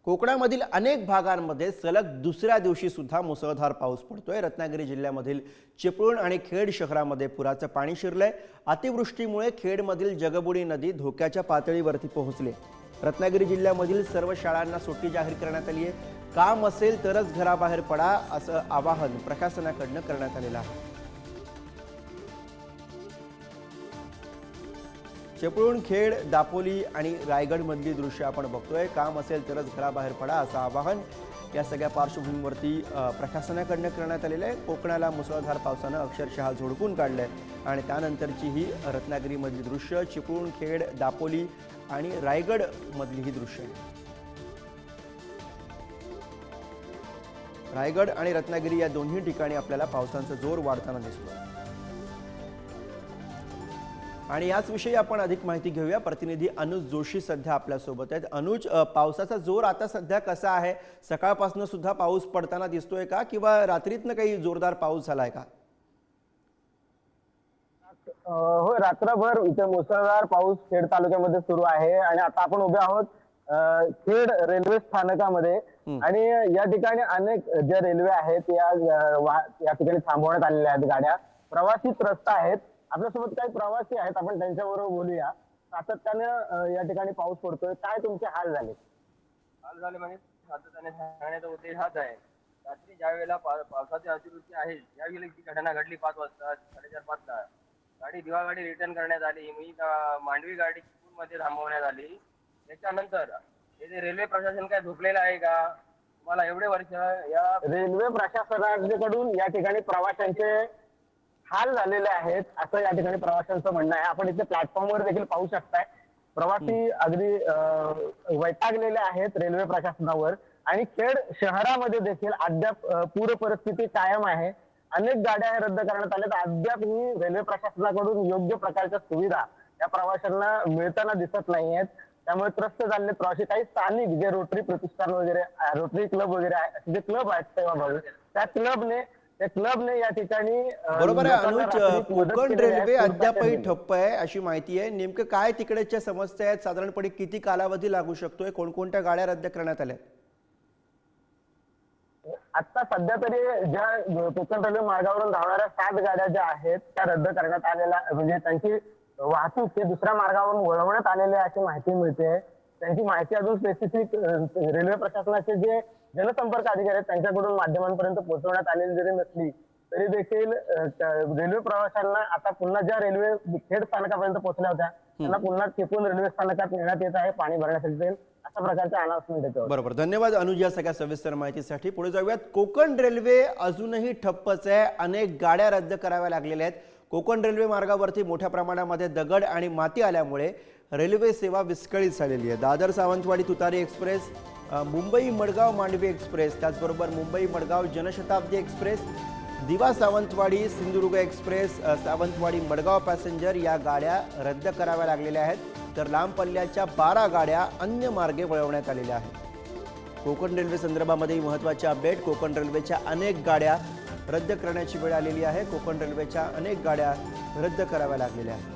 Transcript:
कोकणामधील अनेक भागांमध्ये सलग दुसऱ्या दिवशी सुद्धा मुसळधार पाऊस पडतोय। रत्नागिरी जिल्ह्यामधील चिपळूण आणि खेड शहरामध्ये पुराचं पाणी शिरलंय। अतिवृष्टीमुळे खेडमधील जगबुडी नदी धोक्याच्या पातळीवरती पोहोचली। रत्नागिरी जिल्ह्यामधील सर्व शाळांना सुट्टी जाहीर करण्यात आली आहे। काम असेल तरच घराबाहेर पडा असं आवाहन प्रशासनाकडून करण्यात आलेलं आहे। चिपळूण, खेड, दापोली आणि रायगड मधली दृश्य आपण बघतोय। काम असेल तरच घराबाहेर पडा असं आवाहन या सगळ्या पार्श्वभूमीवरती प्रशासनाकडून करण्यात आलेलं आहे। कोकणाला मुसळधार पावसानं अक्षरशः झोडपून काढलंय आणि त्यानंतरची ही रत्नागिरी मधली दृश्य, चिपळूण, खेड, दापोली आणि रायगड मधली ही दृश्य आहे। रायगड आणि रत्नागिरी या दोन्ही ठिकाणी आपल्याला पावसाचा जोर वाढताना दिसतो आणि याच विषयी आपण अधिक माहिती घेऊया। प्रतिनिधी अनुज जोशी सध्या आपल्या सोबत आहेत। अनुज, पावसाचा जोर आता सध्या कसा आहे? सकाळपासून सुद्धा पाऊस पडताना दिसतोय का किंवा रात्रीतनं काही जोरदार पाऊस झालाय का? हो, रात्रभर इथे मुसळधार पाऊस खेड तालुक्यामध्ये सुरू आहे आणि आता आपण उभे आहोत खेड रेल्वे स्थानकामध्ये आणि या ठिकाणी अनेक ज्या रेल्वे आहेत या ठिकाणी थांबवण्यात आलेल्या आहेत गाड्या। प्रवासी त्रस्त आहेत। आपल्यासोबत काही प्रवासी आहेत, आपण त्यांच्याबरोबर बोलूया। सातत्याने या ठिकाणी पाऊस पडतोय, काय तुमचे हाल झाले? हाल झाले म्हणजे सातत्याने सांगण्याचा उद्देश हाच आहे। रात्री ज्या वेळेला पावसाची अतिवृष्टी आहे यावेळी जी घटना घडली 5 वाजता 4:30-5 ला गाडी दिवागाडी रिटर्न करण्यात आली। मी मांडवी गाडी मध्ये थांबवण्यात आली। त्याच्यानंतर हे रेल्वे प्रशासन काय झोपलेलं आहे का? तुम्हाला एवढे वर्ष या रेल्वे प्रशासनाकडून या ठिकाणी प्रवाशांचे हाल झालेले आहेत असं या ठिकाणी प्रवाशांचं म्हणणं आहे। आपण इथे प्लॅटफॉर्मवर देखील पाहू शकताय, प्रवासी अगदी वैतागलेले आहेत रेल्वे प्रशासनावर आणि खेड शहरामध्ये देखील अद्याप पूर परिस्थिती कायम आहे। अनेक गाड्या रद्द करण्यात आल्या, अद्यापही रेल्वे प्रशासनाकडून योग्य प्रकारच्या सुविधा या प्रवाशांना मिळताना दिसत नाहीयेत। त्यामुळे त्रस्त झालेले प्रवासी काही स्थानिक जे रोटरी प्रतिष्ठान वगैरे, रोटरी क्लब वगैरे आहे, जे क्लब आहेत सेवाभावी, त्या क्लबने या ठिकाणी बरोबर आहे अनुज, कोकण रेल्वे अद्यापही ठप्प आहे अशी माहिती आहे। नेमकं काय तिकडेच्या समस्या आहेत? साधारणपणे किती कालावधी लागू शकतोय? कोणकोणत्या गाड्या रद्द करण्यात आल्या? आता सध्या तरी ज्या कोकण रेल्वे मार्गावरून धावणाऱ्या 7 गाड्या ज्या आहेत त्या रद्द करण्यात आलेल्या, म्हणजे त्यांची वाहतूक ते दुसऱ्या मार्गावरून वळवण्यात आलेली अशी माहिती मिळते। त्यांची माहिती अजून स्पेसिफिक रेल्वे प्रशासनाचे जे जनसंपर्क अधिकारी आहेत त्यांच्याकडून माध्यमांपर्यंत पोहोचवण्यात आलेली जरी नसली तरी देखील रेल्वे प्रवाशांना आता पुन्हा ज्या रेल्वे खेड स्थानकापर्यंत पोहोचल्या होत्या त्यांना पुन्हा चिपळूण रेल्वे स्थानकात नेण्यात येत आहे पाणी भरण्यासाठी, अशा प्रकारचे अनाउन्समेंट येते। बरोबर, धन्यवाद अनुज या सगळ्या सविस्तर माहितीसाठी। पुढे जाऊयात। कोकण रेल्वे अजूनही ठप्पच आहे, अनेक गाड्या रद्द कराव्या लागलेल्या आहेत। कोकण रेल्वे मार्गावरती मोठ्या प्रमाणामध्ये दगड आणि माती आल्यामुळे रेल्वे सेवा विस्कळीत झालेली आहे। दादर सावंतवाडी तुतारी एक्सप्रेस, मुंबई मडगाव मांडवी एक्सप्रेस, त्याचबरोबर मुंबई मडगाव जनशताब्दी एक्सप्रेस, दिवा सावंतवाडी सिंधुदुर्ग एक्सप्रेस, सावंतवाडी मडगाव पॅसेंजर या गाड्या रद्द कराव्या लागलेल्या आहेत। तर लांब पल्ल्याच्या 12 गाड्या अन्य मार्गे वळवण्यात आलेल्या आहेत। कोकण रेल्वे संदर्भामध्ये महत्त्वाचे अपडेट। कोकण रेल्वेच्या अनेक गाड्या रद्द करण्याची वेळ आलेली आहे। कोकण रेल्वेच्या अनेक गाड्या रद्द कराव्या लागलेल्या आहेत।